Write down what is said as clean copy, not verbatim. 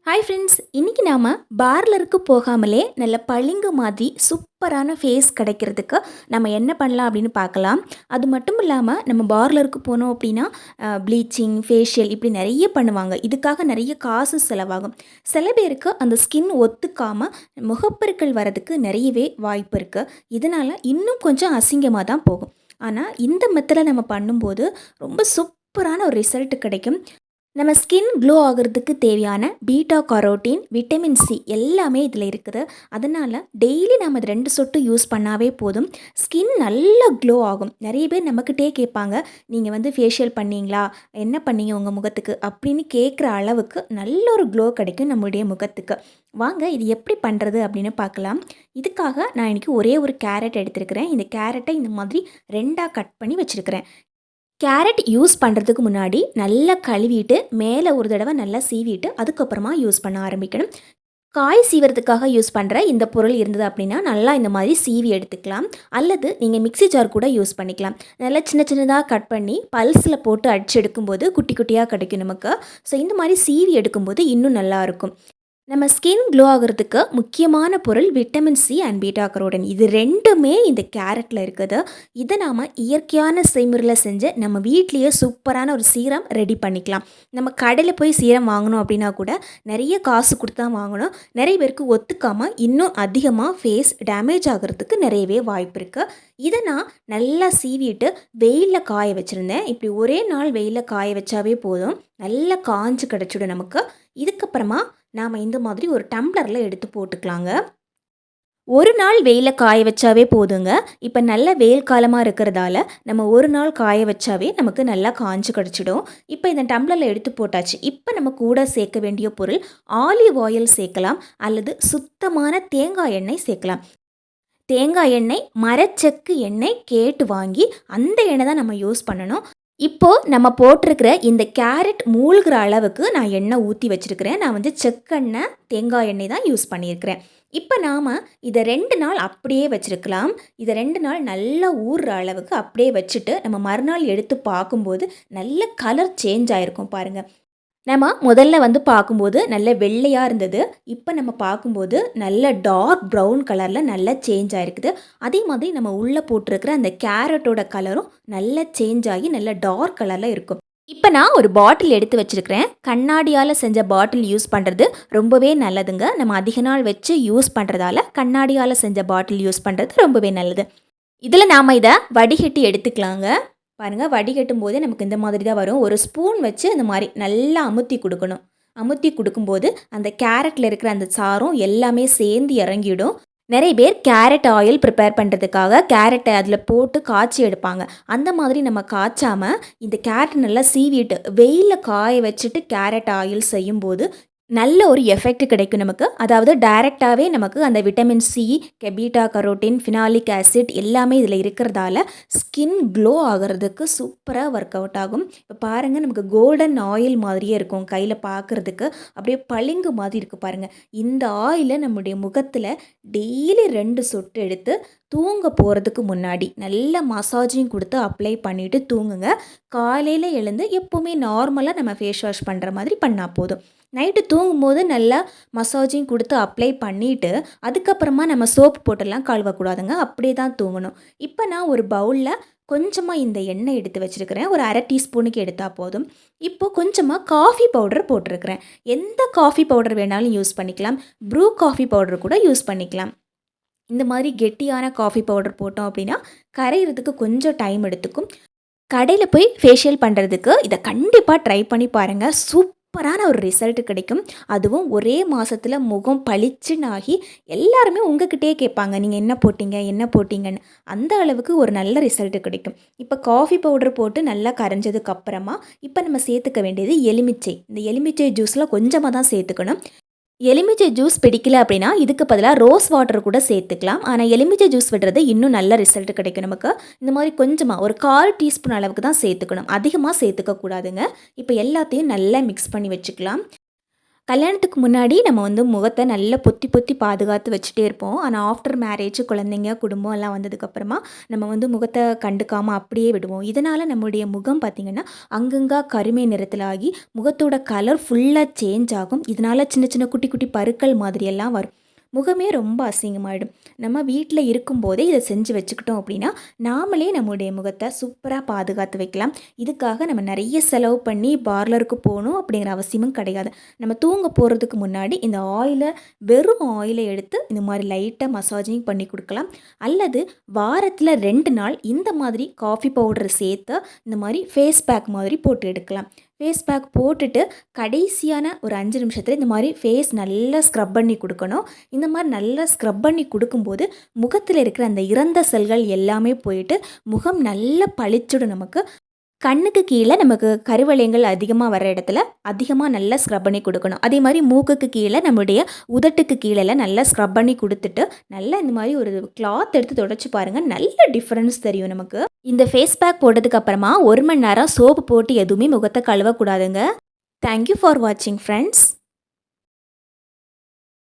Hi friends, இன்றைக்கி நாம் பார்லருக்கு போகாமலே நல்ல பளிங்கு மாதிரி சூப்பரான ஃபேஸ் கிடைக்கிறதுக்கு நம்ம என்ன பண்ணலாம் அப்படின்னு பார்க்கலாம். அது மட்டும் இல்லாமல் நம்ம பார்லருக்கு போனோம் அப்படின்னா ப்ளீச்சிங், ஃபேஷியல் இப்படி நிறைய பண்ணுவாங்க. இதுக்காக நிறைய காசு செலவாகும். சில பேருக்கு அந்த ஸ்கின் ஒத்துக்காமல் முகப்பெருக்கள் வரதுக்கு நிறையவே வாய்ப்பு இருக்குது. இதனால் இன்னும் கொஞ்சம் அசிங்கமாக தான் போகும். ஆனால் இந்த மெத்தடை நம்ம பண்ணும்போது ரொம்ப சூப்பரான ஒரு ரிசல்ட் கிடைக்கும். நம்ம ஸ்கின் க்ளோ ஆகிறதுக்கு தேவையான பீட்டா கரோட்டின், விட்டமின் சி எல்லாமே இதில் இருக்குது. அதனால் டெய்லி நம்ம இது 2 சொட்டு யூஸ் பண்ணாவே போதும், ஸ்கின் நல்லா க்ளோ ஆகும். நிறைய பேர் நம்மக்கிட்டே கேட்பாங்க, நீங்கள் வந்து ஃபேஷியல் பண்ணீங்களா, என்ன பண்ணீங்க உங்கள் முகத்துக்கு அப்படின்னு கேட்குற அளவுக்கு நல்ல ஒரு க்ளோ கிடைக்கும் நம்மளுடைய முகத்துக்கு. வாங்க இது எப்படி பண்ணுறது அப்படின்னு பார்க்கலாம். இதுக்காக நான் இன்றைக்கி ஒரே ஒரு கேரட் எடுத்துருக்கிறேன். இந்த கேரட்டை இந்த மாதிரி 2ஆக கட் பண்ணி வச்சுருக்கிறேன். கேரட் யூஸ் பண்ணுறதுக்கு முன்னாடி நல்லா கழுவிட்டு மேலே ஒரு தடவை நல்லா சீவிட்டு அதுக்கப்புறமா யூஸ் பண்ண ஆரம்பிக்கணும். காய் சீவறதுக்காக யூஸ் பண்ணுற இந்த பொருள் இருந்தது அப்படின்னா நல்லா இந்த மாதிரி சீவி எடுத்துக்கலாம். அல்லது நீங்கள் மிக்ஸி ஜார் கூட யூஸ் பண்ணிக்கலாம். நல்லா சின்ன சின்னதாக கட் பண்ணி பல்ஸில் போட்டு அடிச்சு எடுக்கும்போது குட்டி குட்டியாக கிடைக்கும் நமக்கு. ஸோ இந்த மாதிரி சீவி எடுக்கும்போது இன்னும் நல்லாயிருக்கும். நம்ம ஸ்கின் க்ளோ ஆகிறதுக்கு முக்கியமான பொருள் vitamin C and beta carotene. இது ரெண்டுமே இந்த கேரட்டில் இருக்குது. இதை நாம் இயற்கையான செய்முறையில் செஞ்சு நம்ம வீட்லேயே சூப்பரான ஒரு சீரம் ரெடி பண்ணிக்கலாம். நம்ம கடையில் போய் சீரம் வாங்கணும் அப்படின்னா கூட நிறைய காசு கொடுத்து தான் வாங்கணும். நிறைய பேருக்கு ஒத்துக்காமல் இன்னும் அதிகமாக ஃபேஸ் டேமேஜ் ஆகிறதுக்கு நிறையவே வாய்ப்பு இருக்குது. இதை நான் நல்லா சீவிட்டு வெயிலில் காய வச்சுருந்தேன். இப்படி ஒரே நாள் வெயிலில் காய வச்சாவே போதும், நல்லா காஞ்சு கிடச்சிடும் நமக்கு. இதுக்கப்புறமா நாம் இந்த மாதிரி ஒரு டம்ளரில் எடுத்து போட்டுக்கலாங்க. ஒரு நாள் வெயிலில் காய வச்சாவே போதுங்க. இப்போ நல்ல வெயில் காலமாக இருக்கிறதால நம்ம ஒரு நாள் காய வச்சாவே நமக்கு நல்லா காஞ்சு கிடச்சிடும். இப்போ இந்த டம்ளரில் எடுத்து போட்டாச்சு. இப்போ நம்ம கூட சேர்க்க வேண்டிய பொருள் ஆலிவ் ஆயில் சேர்க்கலாம், அல்லது சுத்தமான தேங்காய் எண்ணெய் சேர்க்கலாம். தேங்காய் எண்ணெய், மரச்செக்கு எண்ணெய் கேட்டு வாங்கி அந்த எண்ணெய் தான் நம்ம யூஸ் பண்ணணும். இப்போது நம்ம போட்டிருக்கிற இந்த கேரட் மூழ்கிற அளவுக்கு நான் எண்ணெய் ஊற்றி வச்சுருக்கிறேன். நான் வந்து செக்கெண்ணெய், தேங்காய் எண்ணெய் தான் யூஸ் பண்ணியிருக்கிறேன். இப்போ நாம் இதை 2 நாள் அப்படியே வச்சுருக்கலாம். இதை 2 நாள் நல்லா ஊறுற அளவுக்கு அப்படியே வச்சுட்டு நம்ம மறுநாள் எடுத்து பார்க்கும்போது நல்ல கலர் சேஞ்ச் ஆகிருக்கும் பாருங்கள். நம்ம முதல்ல வந்து பார்க்கும்போது நல்ல வெள்ளையாக இருந்தது. இப்போ நம்ம பார்க்கும்போது நல்ல டார்க் ப்ரௌன் கலரில் நல்லா சேஞ்ச் ஆகிருக்குது. அதே மாதிரி நம்ம உள்ளே போட்டிருக்கிற அந்த கேரட்டோட கலரும் நல்லா சேஞ்ச் ஆகி நல்ல டார்க் கலரில் இருக்கும். இப்போ நான் ஒரு பாட்டில் எடுத்து வச்சுருக்கிறேன். கண்ணாடியால் செஞ்ச பாட்டில் யூஸ் பண்ணுறது ரொம்பவே நல்லதுங்க. நம்ம அதிக நாள் வச்சு யூஸ் பண்ணுறதால கண்ணாடியால் செஞ்ச பாட்டில் யூஸ் பண்ணுறது ரொம்பவே நல்லது. இதில் நாம் இதை வடிகட்டி எடுத்துக்கலாங்க. பாருங்கள், வடிகட்டும் போதே நமக்கு இந்த மாதிரி தான் வரும். ஒரு ஸ்பூன் வச்சு இந்த மாதிரி நல்லா அமுத்தி கொடுக்கணும். அமுத்தி கொடுக்கும்போது அந்த கேரட்டில் இருக்கிற அந்த சாரம் எல்லாமே சேர்ந்து இறங்கிடும். நிறைய பேர் கேரட் ஆயில் ப்ரிப்பேர் பண்ணுறதுக்காக கேரட்டை அதில் போட்டு காய்ச்சி எடுப்பாங்க. அந்த மாதிரி நம்ம காய்ச்சாமல் இந்த கேரட் நல்லா சீவிட்டு வெயிலில் காய வச்சுட்டு கேரட் ஆயில் செய்யும்போது நல்ல ஒரு எஃபெக்ட் கிடைக்கும் நமக்கு. அதாவது டைரெக்டாகவே நமக்கு அந்த vitamin C, beta carotene, phenolic acid எல்லாமே இதில் இருக்கிறதால ஸ்கின் க்ளோ ஆகிறதுக்கு சூப்பராக ஒர்க் அவுட் ஆகும். இப்போ பாருங்கள், நமக்கு கோல்டன் ஆயில் மாதிரியே இருக்கும். கையில் பார்க்குறதுக்கு அப்படியே பளிங்கு மாதிரி இருக்குது பாருங்கள். இந்த ஆயிலை நம்முடைய முகத்தில் டெய்லி 2 சொட்டு எடுத்து தூங்க போகிறதுக்கு முன்னாடி நல்லா மசாஜிங் கொடுத்து அப்ளை பண்ணிவிட்டு தூங்குங்க. காலையில் எழுந்து எப்போவுமே நார்மலாக நம்ம ஃபேஸ் வாஷ் பண்ணுற மாதிரி பண்ணால் போதும். நைட்டு தூங்கும்போது நல்லா மசாஜிங் கொடுத்து அப்ளை பண்ணிவிட்டு அதுக்கப்புறமா நம்ம சோப்பு போட்டெல்லாம் கழுவக்கூடாதுங்க. அப்படியே தான் தூங்கணும். இப்போ நான் ஒரு பவுலில் கொஞ்சமாக இந்த எண்ணெய் எடுத்து வச்சுருக்கிறேன். ஒரு அரை டீஸ்பூனுக்கு எடுத்தால் போதும். இப்போது கொஞ்சமாக காஃபி பவுடர் போட்டிருக்கிறேன். எந்த காஃபி பவுடர் வேணாலும் யூஸ் பண்ணிக்கலாம். ப்ரூ காஃபி பவுடர் கூட யூஸ் பண்ணிக்கலாம். இந்த மாதிரி கெட்டியான காஃபி பவுடர் போட்டோம் அப்படின்னா கரையிறதுக்கு கொஞ்சம் டைம் எடுத்துக்கும். கடையில் போய் ஃபேஷியல் பண்ணுறதுக்கு இதை கண்டிப்பாக ட்ரை பண்ணி பாருங்கள். சூப்பரான ஒரு ரிசல்ட் கிடைக்கும். அதுவும் ஒரே மாதத்தில் முகம் பளிச்சுன்னு ஆகி எல்லாருமே உங்ககிட்டே கேட்பாங்க, நீங்கள் என்ன போட்டிங்க என்ன போட்டிங்கன்னு. அந்த அளவுக்கு ஒரு நல்ல ரிசல்ட் கிடைக்கும். இப்போ காஃபி பவுடர் போட்டு நல்லா கரைஞ்சதுக்கு அப்புறமா இப்போ நம்ம சேர்த்துக்க வேண்டியது எலுமிச்சை. இந்த எலுமிச்சை ஜூஸில் கொஞ்சமாக தான் சேர்த்துக்கணும். எலுமிச்சை ஜூஸ் பிடிக்கல அப்படின்னா இதுக்கு பதிலாக ரோஸ் வாட்டர் கூட சேர்த்துக்கலாம். ஆனால் எலுமிச்சை ஜூஸ் விடுறது இன்னும் நல்ல ரிசல்ட் கிடைக்கும் நமக்கு. இந்த மாதிரி கொஞ்சமாக ஒரு 1/4 டீஸ்பூன் அளவுக்கு தான் சேர்த்துக்கணும், அதிகமாக சேர்த்துக்க கூடாதுங்க. இப்போ எல்லாத்தையும் நல்லா மிக்ஸ் பண்ணி வச்சுக்கலாம். கல்யாணத்துக்கு முன்னாடி நம்ம வந்து முகத்த நல்லா பொத்தி பொத்தி பாதுகாத்து வச்சுட்டே இருப்போம். ஆனா ஆஃப்டர் மேரேஜ் குழந்தைங்க, குடும்பம் எல்லாம் வந்ததுக்கப்புறமா நம்ம வந்து முகத்த கண்டுக்காம அப்படியே விடுவோம். இதனால நம்முடைய முகம் பார்த்திங்கன்னா, அங்கங்க கருமை நிறத்தில ஆகி முகத்தோட கலர் ஃபுல்லா சேஞ்ச் ஆகும். இதனால சின்ன சின்ன குட்டி குட்டி பருக்கள் மாதிரியெல்லாம் வரும். முகமே ரொம்ப அசிங்கமாயிடும். நம்ம வீட்ல இருக்கும்போதே இத செஞ்சு வச்சுக்கிட்டோம் அப்படின்னா, நாமளே நம்முடைய முகத்த சூப்பரா பாதுகாத்து வைக்கலாம். இதுக்காக நம்ம நெறைய செலவு பண்ணி பார்லருக்கு போணும் அப்படிங்கிற அவசியமும் கிடையாது. நம்ம தூங்க போறதுக்கு முன்னாடி இந்த வெறும் ஆயில எடுத்து இந்த மாரி லைட்டா மசாஜிங் பண்ணி குடுக்கலாம். அல்லது வாரத்தில 2 நாள் இந்த மாதிரி காஃபி பவுடர் சேர்த்து இந்த மாரி ஃபேஸ் பேக் மாதிரி போட்டு எடுக்கலாம். ஃபேஸ் பேக் போட்டுட்டு கடைசியான ஒரு 5 நிமிஷத்துல இந்த மாரி ஃபேஸ் நல்லா ஸ்க்ரப் பண்ணி குடுக்கணும். இந்த மாரி நல்லா ஸ்க்ரப் பண்ணி குடுக்கும்போது, முகத்தில இருக்கிற அந்த இறந்த செல்கள் எல்லாமே போயிட்டு, முகம் நல்லா பளிச்சிடும் நமக்கு. கண்ணுக்கு கீழ நமக்கு கருவளையங்கள் அதிகமா வர இடத்துல, அதிகமா நல்லா ஸ்க்ரப் பண்ணி குடுக்கணும். அதே மாரி மூக்குக்கு கீழ, நம்முடைய உதட்டுக்கு கீழலாம் நல்லா ஸ்க்ரப் பண்ணி குடுத்துட்டு, நல்லா இந்த மாரி ஒரு கிளாத் எடுத்து தொடச்சு பாருங்க. நல்ல டிஃபரன்ஸ் தெரியும் நமக்கு. இந்த ஃபேஸ் பேக் போட்டதுக்கு அப்புறமா 1 மணி நேரம் சோப்பு போட்டு எதுவுமே முகத்த கழுவக்கூடாதுங்க. தேங்க் யூ ஃபார் வாட்சிங் ஃப்ரெண்ட்ஸ்.